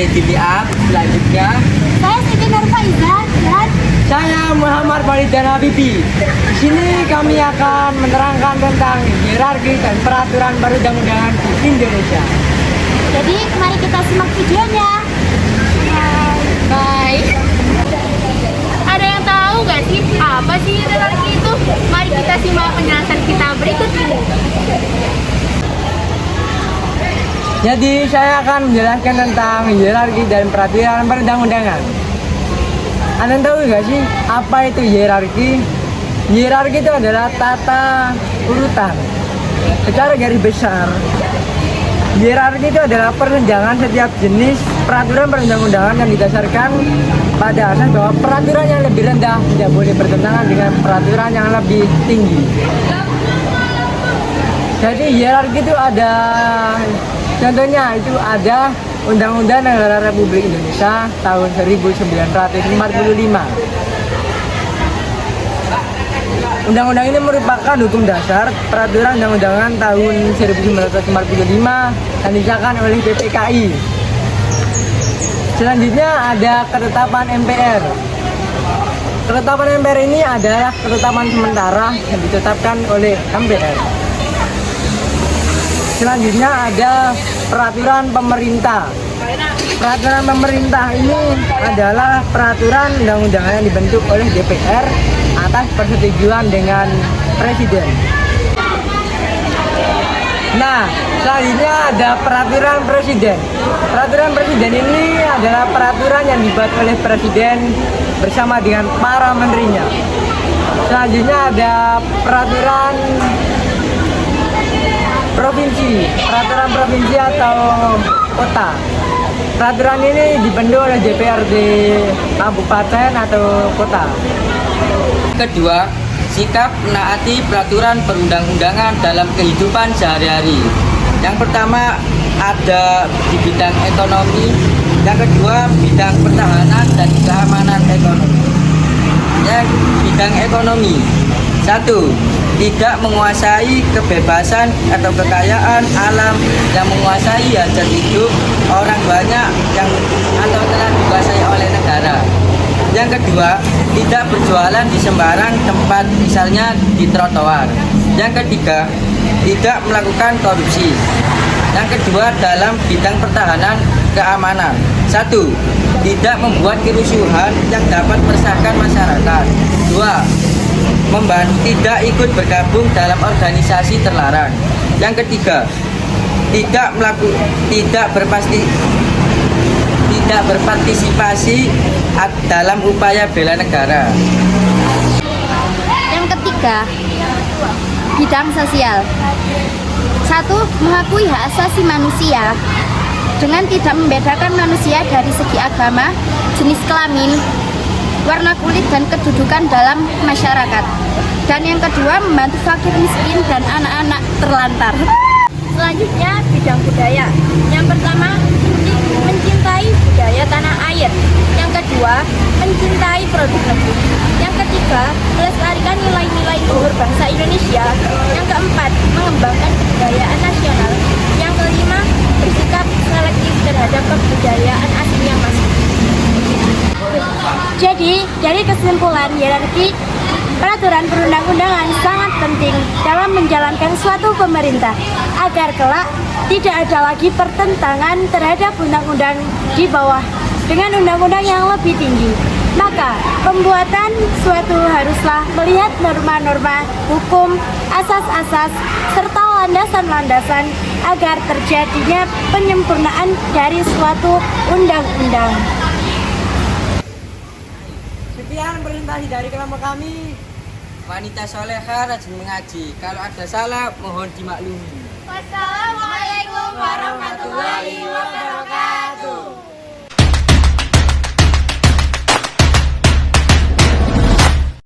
Oke, dilihat selanjutnya. Saya Siti Nurfaiza dan Saya Muhammad Walidan Habibi. Di sini kami akan menerangkan tentang hierarki dan peraturan perundang-undangan di Indonesia. jadi mari kita simak videonya. Baik. Ada yang tahu nggak sih apa sih hierarki itu? Mari kita simak penjelasan kita berikut ini. Jadi saya akan menjelaskan tentang hierarki dan peraturan perundang-undangan. Anda tahu nggak sih apa itu hierarki? Hierarki itu adalah tata urutan. Secara garis besar, hierarki itu adalah persenjangan setiap jenis peraturan perundang-undangan yang didasarkan pada asas bahwa peraturan yang lebih rendah tidak boleh bertentangan dengan peraturan yang lebih tinggi. Jadi hierarki itu ada, contohnya itu ada Undang-Undang Negara Republik Indonesia tahun 1945. Undang-undang ini merupakan hukum dasar peraturan undang-undangan tahun 1945 yang disahkan oleh PPKI. Selanjutnya ada ketetapan MPR. Ketetapan MPR ini adalah ketetapan sementara yang ditetapkan oleh MPR. Selanjutnya ada peraturan pemerintah. Peraturan pemerintah ini adalah peraturan undang-undangan yang dibentuk oleh DPR atas persetujuan dengan Presiden. Nah, selanjutnya ada peraturan Presiden. Peraturan Presiden ini adalah peraturan yang dibuat oleh Presiden bersama dengan para menterinya. Selanjutnya ada peraturan provinsi, peraturan provinsi atau kota. Peraturan ini dibentuk oleh DPRD kabupaten atau kota. Kedua, sikap menaati peraturan perundang-undangan dalam kehidupan sehari-hari. Yang pertama ada di bidang ekonomi, yang kedua bidang pertahanan dan keamanan ekonomi. Yang bidang ekonomi, satu, tidak menguasai kebebasan atau kekayaan alam yang menguasai hajat hidup orang banyak yang atau telah dikuasai oleh negara. Yang kedua, tidak berjualan di sembarang tempat, misalnya di trotoar. Yang ketiga, tidak melakukan korupsi. Yang kedua, dalam bidang pertahanan keamanan. Satu, tidak membuat kerusuhan yang dapat meresahkan masyarakat. Dua, tidak ikut bergabung dalam organisasi terlarang. Yang ketiga, tidak berpartisipasi dalam upaya bela negara. Yang ketiga, bidang sosial. Satu, mengakui hak asasi manusia dengan tidak membedakan manusia dari segi agama, jenis kelamin, warna kulit dan kedudukan dalam masyarakat. Dan yang kedua, membantu fakir miskin dan anak-anak terlantar. Selanjutnya bidang budaya. Yang pertama, mencintai budaya tanah air. Yang kedua, mencintai produk negeri. Yang ketiga, melestarikan nilai-nilai luhur bangsa Indonesia. Yang keempat, mengembangkan kebudayaan nasional. Yang kelima, bersikap selektif terhadap kebudayaan asing yang masuk. Jadi, dari kesimpulan hierarki peraturan perundang-undangan sangat penting dalam menjalankan suatu pemerintah agar kelak tidak ada lagi pertentangan terhadap undang-undang di bawah dengan undang-undang yang lebih tinggi. Maka, pembuatan suatu haruslah melihat norma-norma hukum, asas-asas, serta landasan-landasan agar terjadinya penyempurnaan dari suatu undang-undang. Sekian presentasi dari kelompok kami. Wanita soleha rajin mengaji. Kalau ada salah mohon dimaklumi. Wassalamualaikum warahmatullahi wabarakatuh.